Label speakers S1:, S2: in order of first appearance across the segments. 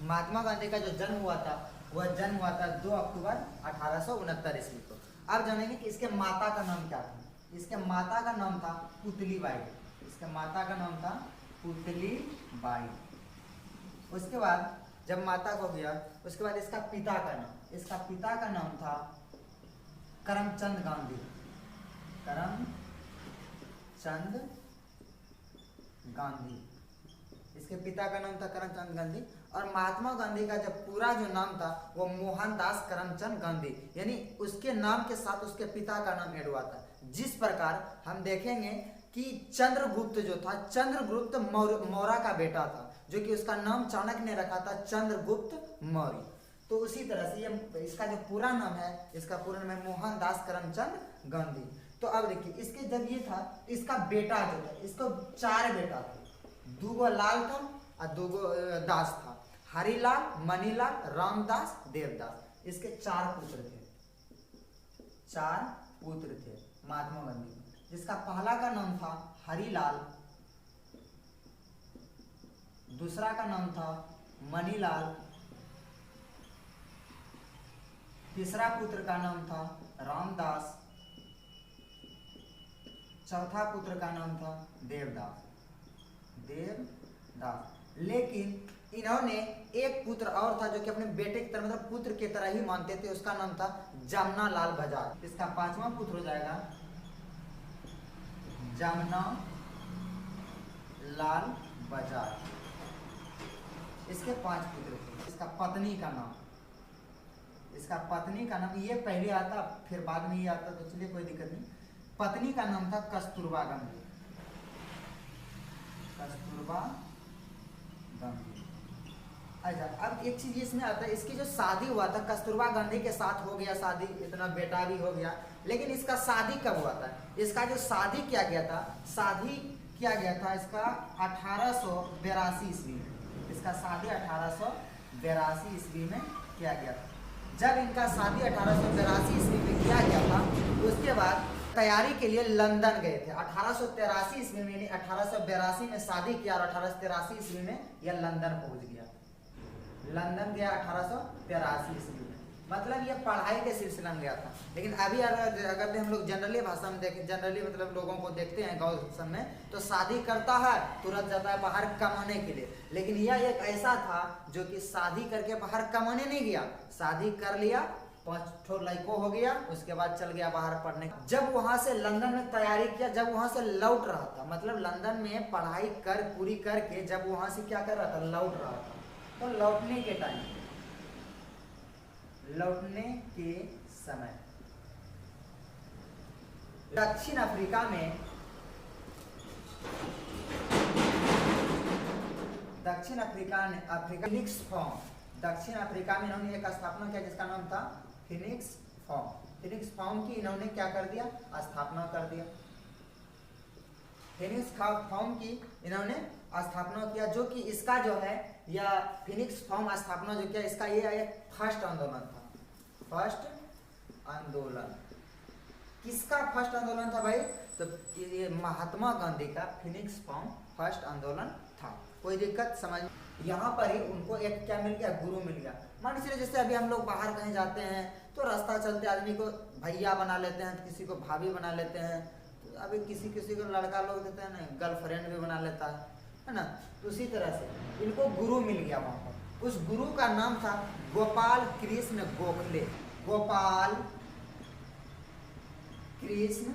S1: महात्मा गांधी का जो जन्म हुआ था वह जन्म हुआ था 2 अक्टूबर 1869 ईस्वी को। अब जानेंगे कि इसके माता का नाम क्या था। इसके माता का नाम था पुतली बाई। इसके माता का नाम था पुतली बाई। उसके बाद जब माता को गया उसके बाद इसका पिता का नाम था करमचंद गांधी। करमचंद गांधी, इसके पिता का नाम था करमचंद गांधी। और महात्मा गांधी का जब पूरा जो नाम था वो मोहनदास करमचंद गांधी, यानी उसके नाम के साथ उसके पिता का नाम ऐड हुआ था। जिस प्रकार हम देखेंगे कि चंद्रगुप्त जो था, चंद्रगुप्त मौर्य का बेटा था, जो कि उसका नाम चाणक्य ने रखा था चंद्रगुप्त मौर्य। तो उसी तरह से ये इसका जो पूरा नाम है, इसका पूरा नाम है मोहनदास करमचंद गांधी। तो अब देखिए इसके जब ये था, इसका बेटा जो था, इसको 4 बेटा थे, 2 लाल था और 2 दास था, हरिलाल, मणिलाल, रामदास, देवदास। इसके 4 पुत्र थे, 4 पुत्र थे महात्मा गांधी। जिसका पहला का नाम था हरिलाल, दूसरा का नाम था मणिलाल, तीसरा पुत्र का नाम था रामदास, चौथा पुत्र का नाम था देवदास। लेकिन इन्होंने एक पुत्र और था जो कि अपने बेटे की तरह, मतलब पुत्र की तरह ही मानते थे, उसका नाम था जमना लाल बजाज। इसका 5वां पुत्र हो जाएगा जमना लाल बजाज। इसके 5 पुत्र थे। इसका पत्नी का नाम ये पहले आता फिर बाद में ये आता, तो चलिए कोई दिक्कत नहीं। पत्नी का नाम था कस्तूरबा गांधी। अच्छा, अब एक चीज इसमें आता है, इसकी जो शादी हुआ था कस्तूरबा गांधी के साथ हो गया शादी, इतना बेटा भी हो गया, लेकिन इसका शादी कब हुआ था? इसका जो शादी किया गया था इसका 1882 ईस्वी में। इसका शादी 1882 ईस्वी में किया गया था। जब इनका शादी 1882 ईस्वी में किया गया था, उसके बाद तैयारी के लिए लंदन गए थे। 1883 ईस्वी में, यानी 1882 में शादी किया और 1883 ईस्वी में यह लंदन पहुंच गया। लंदन गया 1883 ईस्वी में, मतलब ये पढ़ाई के सिलसिले में गया था। लेकिन अभी अगर हम लोग जनरली भाषा में देखें, जनरली मतलब लोगों को देखते हैं गाँव सब में, तो शादी करता है तुरंत जाता है बाहर कमाने के लिए। लेकिन यह एक ऐसा था जो कि शादी करके बाहर कमाने नहीं गया, शादी कर लिया, 5 ठो लड़कों हो गया, उसके बाद चल गया बाहर पढ़ने। जब वहां से लंदन में तैयारी किया, जब वहां से लौट रहा था, मतलब लंदन में पढ़ाई पूरी करके जब वहां से क्या कर रहा था, लौट रहा था, तो लौटने के समय दक्षिण अफ्रीका में फिनिक्स फॉर्म, दक्षिण अफ्रीका में इन्होंने एक स्थापना किया जिसका नाम था फिनिक्स फॉर्म की इन्होंने क्या कर दिया, स्थापना कर दिया। फिनिक्स फॉर्म की इन्होंने स्थापना किया, जो कि इसका जो है या फिनिक्स फॉर्म स्थापना जो किया, इसका ये एक फर्स्ट आंदोलन था। फर्स्ट आंदोलन किसका फर्स्ट आंदोलन था भाई? तो ये महात्मा गांधी का फिनिक्स फॉर्म फर्स्ट आंदोलन था। कोई दिक्कत समझ? यहाँ पर ही उनको एक क्या मिल गया, गुरु मिल गया। मान लीजिए जैसे अभी हम लोग बाहर कहीं जाते हैं तो रास्ता चलते आदमी को भैया बना लेते हैं, किसी को भाभी बना लेते हैं, तो अभी किसी को लड़का लोग देते हैं ना, गर्लफ्रेंड भी बना लेता है ना। तो उसी तरह से इनको गुरु मिल गया वहाँ पर। उस गुरु का नाम था गोपाल कृष्ण गोखले। गोपाल कृष्ण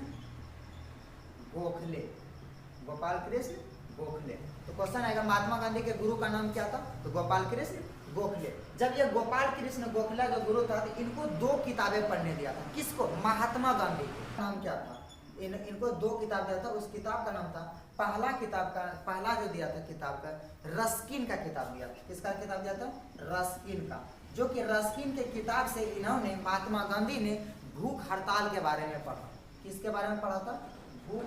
S1: गोखले। तो क्वेश्चन आएगा महात्मा गांधी के गुरु का नाम क्या था? तो गोपाल कृष्ण गोखले। जब ये गोपाल कृष्ण गोखले जो गुरु था, तो इनको 2 किताबें पढ़ने दिया था। किसको? महात्मा गांधी को। नाम क्या था? इनको 2 किताब दिया था। उस किताब का नाम था, पहला जो दिया था किताब का, रस्किन का किताब दिया था। किसका किताब दिया था? रस्किन का। जो कि रस्किन के किताब से इन्होंने, महात्मा गांधी ने भूख हड़ताल के बारे में पढ़ा। किसके बारे में पढ़ा था? भूख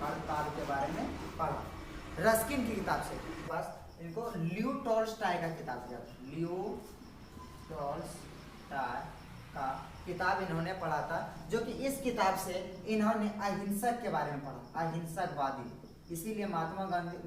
S1: हड़ताल के बारे में पढ़ा रस्किन की किताब से। बस इनको लियो टॉल्स्टॉय का किताब दिया था। लियो टॉल्स्टॉय का किताब इन्होंने पढ़ा था, जो कि इस किताब से इन्होंने अहिंसक के बारे में पढ़ा। अहिंसकवादी इसीलिए महात्मा गांधी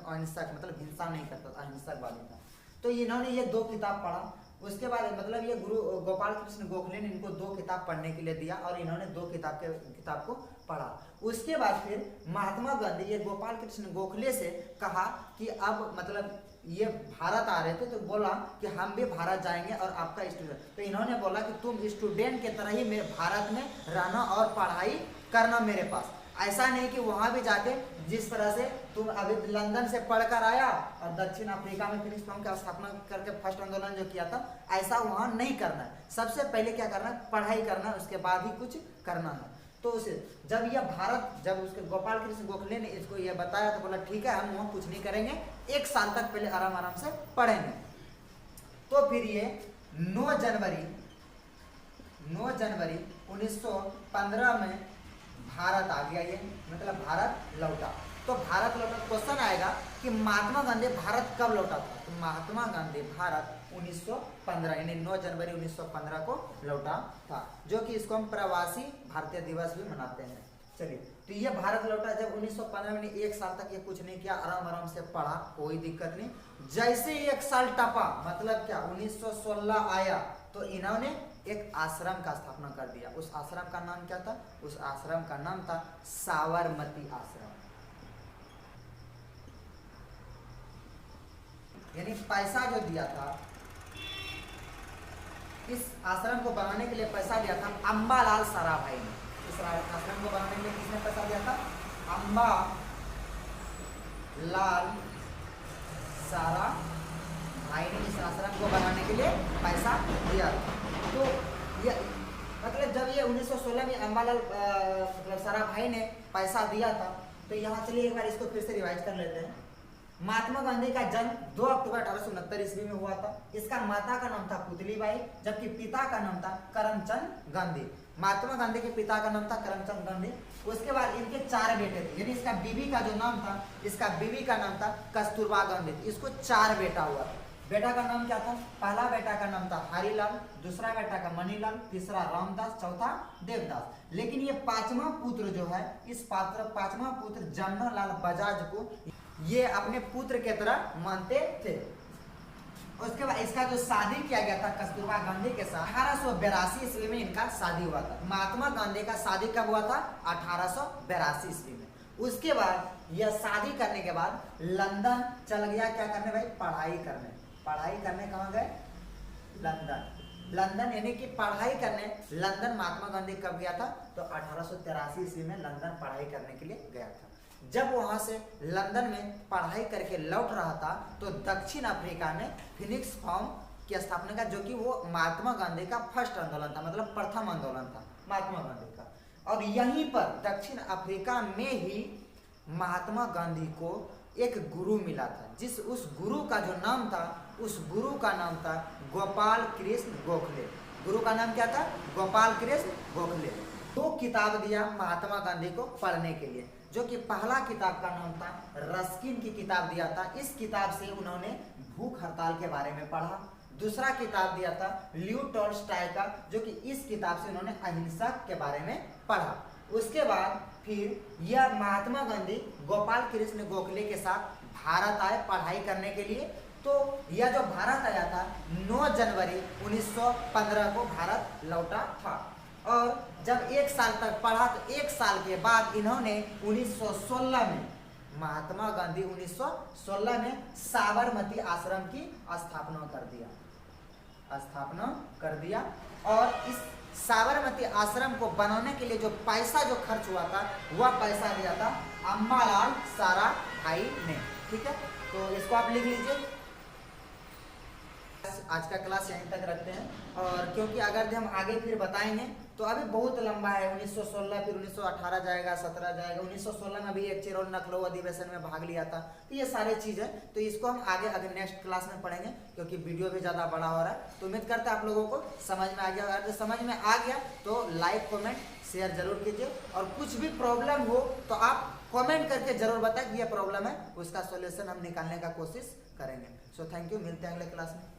S1: अहिंसक मतलब हिंसा नहीं करता था, अहिंसकवादी था। तो इन्होंने ये 2 किताब पढ़ा। उसके बाद मतलब ये गुरु गोपाल कृष्ण गोखले ने इनको 2 किताब पढ़ने के लिए दिया और इन्होंने 2 किताब को पढ़ा। उसके बाद फिर महात्मा गांधी ये गोपाल कृष्ण गोखले से कहा कि अब मतलब ये भारत आ रहे थे तो बोला कि हम भी भारत जाएंगे और आपका स्टूडेंट, तो इन्होंने बोला कि तुम स्टूडेंट की तरह ही मेरे भारत में रहना और पढ़ाई करना मेरे पास। ऐसा नहीं कि वहां भी जाके जिस तरह से तुम अभी लंदन से पढ़कर आया और दक्षिण अफ्रीका में फिनिक्स फॉर्म की स्थापना करके फर्स्ट आंदोलन जो किया था, ऐसा वहां नहीं करना है। सबसे पहले क्या करना है, पढ़ाई करना, उसके बाद ही कुछ करना है। तो उसे जब यह भारत, जब उसके गोपाल कृष्ण गोखले ने इसको यह बताया तो बोला ठीक है हम वहां कुछ नहीं करेंगे, 1 साल तक पहले आराम आराम से पढ़ेंगे। तो फिर ये 9 जनवरी 1915 में भारत आ गया, ये मतलब भारत लौटा। तो भारत लौटा, क्वेश्चन आएगा कि महात्मा गांधी भारत कब लौटा था, तो महात्मा गांधी भारत 1915 यानी 9 जनवरी 1915 को लौटा था, जो कि इसको हम प्रवासी भारतीय दिवस भी मनाते हैं। चलिए, तो ये भारत लौटा जब 1915 में 1 साल तक ये कुछ नहीं किया, आराम आराम से पढ़ा, कोई दिक्कत नहीं। जैसे 1 साल टपा मतलब क्या 1916 आया तो इन्होंने एक आश्रम का स्थापना कर दिया। उस आश्रम का नाम क्या था, उस आश्रम का नाम था साबरमती आश्रम। यानी पैसा जो दिया था इस आश्रम को बनाने के लिए, पैसा दिया था अंबालाल साराभाई ने। इस आश्रम को बनाने के लिए किसने पैसा दिया था, अंबालाल साराभाई ने इस आश्रम को बनाने के लिए पैसा दिया था। तो ये मतलब जब ये 1916 में अंबालाल मतलब साराभाई ने पैसा दिया था, तो यहाँ चलिए एक बार इसको फिर से रिवाइज कर लेते हैं। महात्मा गांधी का जन्म 2 अक्टूबर 1869 ईस्वी में हुआ था। इसका माता का नाम था पुतलीबाई, जबकि पिता का नाम था करमचंद गांधी। महात्मा गांधी के पिता का नाम था करमचंद गांधी। उसके बाद इनके 4 बेटे थे, यानी इसका बीवी का जो नाम था, इसका बीवी का नाम था कस्तूरबा गांधी। इसको 4 बेटा हुआ था। बेटा का नाम क्या था, पहला बेटा का नाम था हरिलाल, दूसरा बेटा का मणिलाल, तीसरा रामदास, चौथा देवदास। लेकिन ये 5वां पुत्र जो है, इस 5वां पुत्र जमनालाल बजाज को ये अपने पुत्र के तरह मानते थे। उसके बाद इसका जो शादी किया गया था कस्तूरबा गांधी के साथ 1882 ईस्वी में इनका शादी हुआ था। महात्मा गांधी का शादी कब हुआ था, 1882 ईस्वी में। उसके बाद यह शादी करने के बाद लंदन चल गया, क्या करने भाई, पढ़ाई करने। पढ़ाई करने कहाँ गए, लंदन यानी कि पढ़ाई करने लंदन महात्मा गांधी कब गया था, तो 1883 ईस्वी में लंदन पढ़ाई करने के लिए गया था। जब वहां से लंदन में पढ़ाई करके लौट रहा था तो दक्षिण अफ्रीका में फिनिक्स फॉर्म की स्थापना का, जो कि वो महात्मा गांधी का फर्स्ट आंदोलन था, मतलब प्रथम आंदोलन था महात्मा गांधी का। और यहीं पर दक्षिण अफ्रीका में ही महात्मा गांधी को एक गुरु मिला था, उस गुरु का जो नाम था, उस गुरु का नाम था गोपाल कृष्ण गोखले। गुरु का नाम क्या था, गोपाल कृष्ण गोखले। 2 किताब दिया महात्मा गांधी को पढ़ने के लिए, जो कि पहला किताब का नाम था रस्किन की किताब दिया था। इस किताब से उन्होंने भूख हड़ताल के बारे में पढ़ा। दूसरा किताब दिया था लियो टॉल्स्टॉय का, जो कि इस किताब से उन्होंने अहिंसा के बारे में पढ़ा। उसके बाद फिर यह महात्मा गांधी गोपाल कृष्ण गोखले के साथ भारत आए पढ़ाई करने के लिए। तो यह जो भारत आया था 9 जनवरी 1915 को भारत लौटा था। और जब 1 साल तक पढ़ा तो 1 साल के बाद इन्होंने 1916 में, महात्मा गांधी 1916 में साबरमती आश्रम की स्थापना कर दिया। और इस साबरमती आश्रम को बनाने के लिए जो पैसा जो खर्च हुआ था, वह पैसा दिया था अंबालाल साराभाई ने। ठीक है, तो इसको आप लिख लीजिए। आज का क्लास यहीं तक रखते हैं, और क्योंकि अगर हम आगे फिर बताएंगे तो अभी बहुत लंबा है। 1916 फिर 1918 जाएगा, 17 जाएगा। 1916 में भी एक चिरोल नकलो अधिवेशन में भाग लिया था। तो ये सारे चीज़ है, तो इसको हम आगे अगर नेक्स्ट क्लास में पढ़ेंगे, क्योंकि वीडियो भी ज़्यादा बड़ा हो रहा है। तो उम्मीद करते हैं आप लोगों को समझ में आ गया। अगर समझ में आ गया तो लाइक कमेंट शेयर जरूर कीजिए, और कुछ भी प्रॉब्लम हो तो आप कमेंट करके जरूर बताएं कि ये प्रॉब्लम है, उसका सॉल्यूशन हम निकालने का कोशिश करेंगे। सो थैंक यू, मिलते हैं अगले क्लास में।